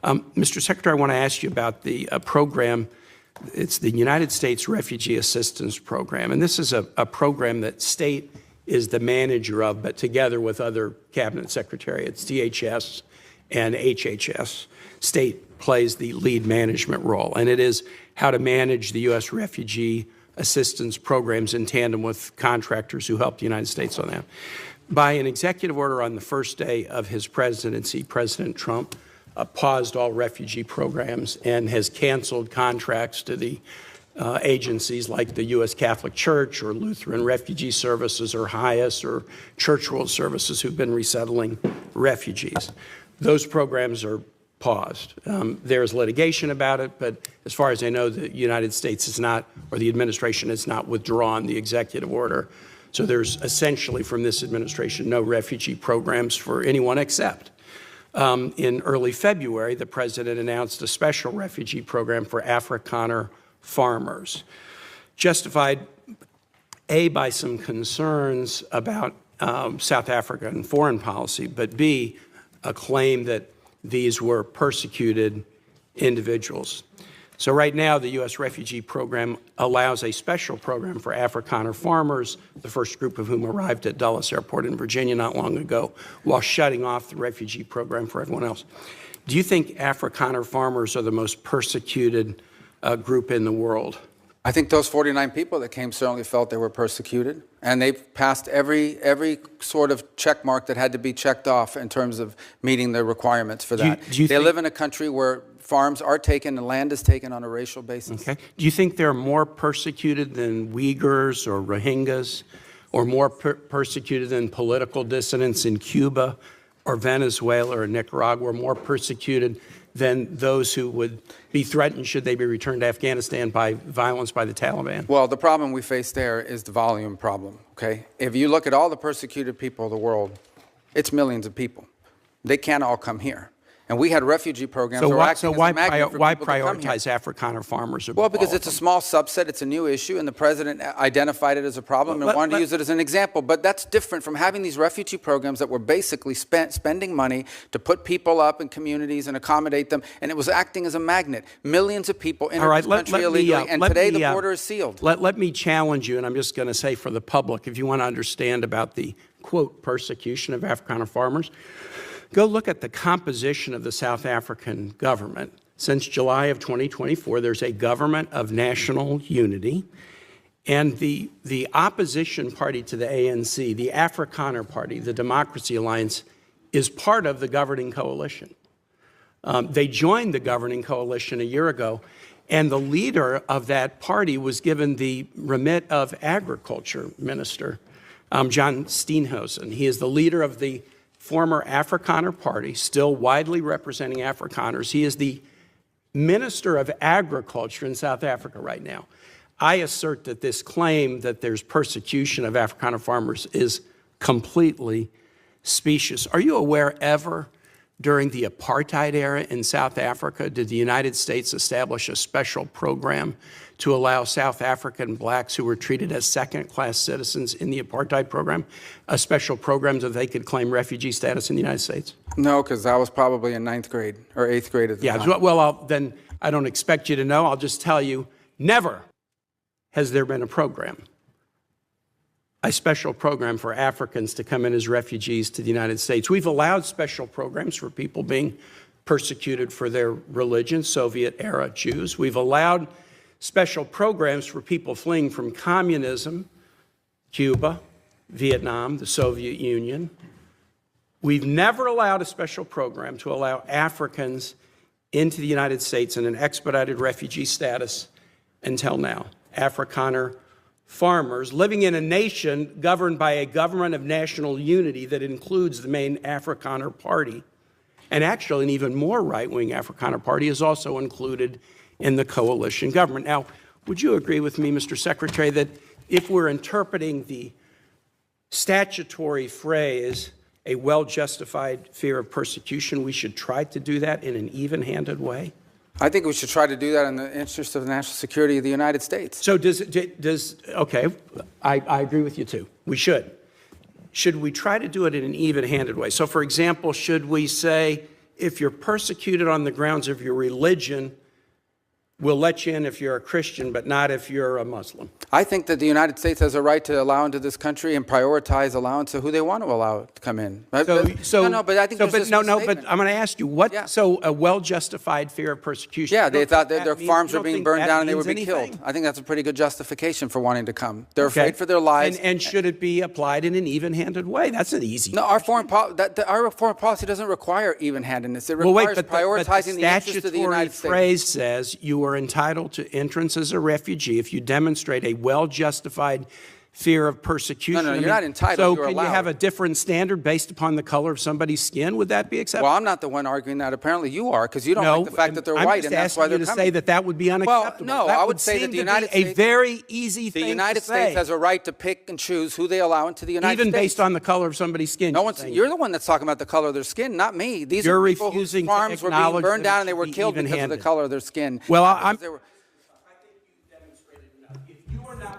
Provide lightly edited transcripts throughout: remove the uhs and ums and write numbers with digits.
Mr. Secretary, I want to ask you about the program. It's the United States Refugee Assistance Program, and this is a program that state is the manager of, but together with other cabinet secretariats, DHS and HHS, state plays the lead management role, and it is how to manage the U.S. refugee assistance programs in tandem with contractors who help the United States on that. By an executive order on the first day of his presidency, President Trump paused all refugee programs and has canceled contracts to the agencies like the U.S. Catholic Church or Lutheran Refugee Services or HIAS or Church World Services who've been resettling refugees. Those programs are paused. There's litigation about it, but as far as I know, the United States is not, or the administration has not withdrawn the executive order. So there's essentially from this administration no refugee programs for anyone except. In early February, the president announced a special refugee program for Afrikaner farmers, justified, A, by some concerns about South African foreign policy, but B, a claim that these were persecuted individuals. So right now, the U.S. refugee program allows a special program for Afrikaner farmers, the first group of whom arrived at Dulles Airport in Virginia not long ago, while shutting off the refugee program for everyone else. Do you think Afrikaner farmers are the most persecuted group in the world? I think those 49 people that came certainly felt they were persecuted, and they've passed every sort of check mark that had to be checked off in terms of meeting the requirements for that. They live in a country where farms are taken and land is taken on a racial basis. Okay. Do you think they're more persecuted than Uyghurs or Rohingyas, or more persecuted than political dissidents in Cuba or Venezuela or Nicaragua, or more persecuted than those who would be threatened should they be returned to Afghanistan by violence by the Taliban? Well, the problem we face there is the volume problem, okay? If you look at all the persecuted people of the world, it's millions of people. They can't all come here. And we had refugee programs. So why prioritize Afrikaner farmers? Well, because it's a small subset, it's a new issue, and the president identified it as a problem and wanted to use it as an example. But that's different from having these refugee programs that were basically spending money to put people up in communities and accommodate them, and it was acting as a magnet. Millions of people entered this country illegally, and today the border is sealed. Let me challenge you, and I'm just going to say for the public, if you want to understand about the, quote, persecution of Afrikaner farmers, go look at the composition of the South African government. Since July of 2024, there's a government of national unity, and the opposition party to the ANC, the Afrikaner Party, the Democracy Alliance, is part of the governing coalition. They joined the governing coalition a year ago, and the leader of that party was given the remit of Agriculture Minister, John Steenhuisen. He is the leader of the former Afrikaner Party, still widely representing Afrikaners. He is the Minister of Agriculture in South Africa right now. I assert that this claim that there's persecution of Afrikaner farmers is completely specious. Are you aware ever during the apartheid era in South Africa, did the United States establish a special program to allow South African blacks who were treated as second-class citizens in the apartheid program, a special program so they could claim refugee status in the United States? No, because I was probably in 9th grade or 8th grade at the time. Well, then I don't expect you to know. I'll just tell you, never has there been a program, a special program for Africans to come in as refugees to the United States. We've allowed special programs for people being persecuted for their religion, Soviet-era Jews. We've allowed special programs for people fleeing from communism, Cuba, Vietnam, the Soviet Union. We've never allowed a special program to allow Africans into the United States in an expedited refugee status until now. Afrikaner farmers living in a nation governed by a government of national unity that includes the main Afrikaner Party. And actually, an even more right-wing Afrikaner Party is also included in the coalition government. Now, would you agree with me, Mr. Secretary, that if we're interpreting the statutory phrase, a well-justified fear of persecution, we should try to do that in an even-handed way? I think we should try to do that in the interest of the national security of the United States. So okay, I agree with you too. We should. Should we try to do it in an even-handed way? So for example, should we say if you're persecuted on the grounds of your religion, we'll let you in if you're a Christian, but not if you're a Muslim. I think that the United States has a right to allow into this country and prioritize allowance of who they want to allow to come in. But I think there's but I'm going to ask you, so a well-justified fear of persecution? Yeah, they thought that their mean, farms you were don't being think burned that down and they means would be anything? killed. I think that's a pretty good justification for wanting to come. They're afraid for their lives. And should it be applied in an even-handed way? That's an easy. No, our foreign policy doesn't require even-handedness. It requires prioritizing the interests of the United States. The statutory phrase says you are entitled to entrance as a refugee if you demonstrate a well-justified fear of persecution. No, you're not entitled. So can you have a different standard based upon the color of somebody's skin? Would that be acceptable? Well, I'm not the one arguing that. Apparently you are, because you don't like the fact that they're white, and that's why they're coming. I'm just asking you to say that would be unacceptable. Well, no, that I would say that the United States, a very easy thing to say. The United States has a right to pick and choose who they allow into the United States. Even based on the color of somebody's skin. You're the one that's talking about the color of their skin, not me. These are people whose farms were being burned down and they were killed because of the color of their skin. Well,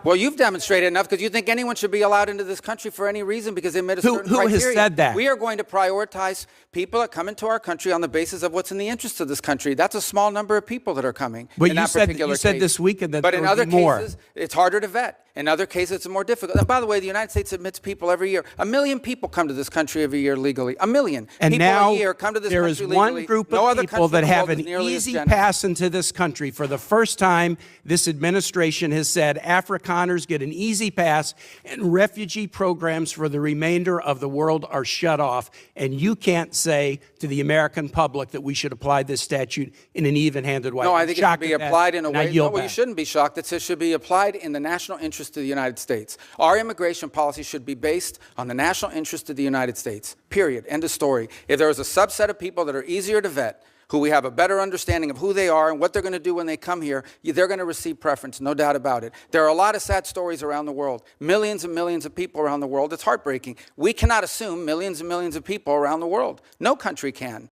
Well, you've demonstrated enough because you think anyone should be allowed into this country for any reason because they met a certain criteria. Who has said that? We are going to prioritize people that come into our country on the basis of what's in the interest of this country. That's a small number of people that are coming. But you said this weekend that there would be more. But in other cases, it's harder to vet. In other cases, it's more difficult. And by the way, the United States admits people every year. 1 million people come to this country every year legally. 1 million and people now a year come to this there country is legally. one group of people that have an easy pass into this country. For the first time, this administration has said Afrikaners get an easy pass and refugee programs for the remainder of the world are shut off. And you can't say to the American public that we should apply this statute in an even-handed way. No, I think it should be applied in a way. No, well, you shouldn't be shocked. It should be applied in the national interest of the United States. Our immigration policy should be based on the national interest of the United States, period. End of story. If there is a subset of people that are easier to vet, who we have a better understanding of who they are and what they're going to do when they come here, they're going to receive preference, no doubt about it. There are a lot of sad stories around the world, millions and millions of people around the world. It's heartbreaking. We cannot assume millions and millions of people around the world. No country can.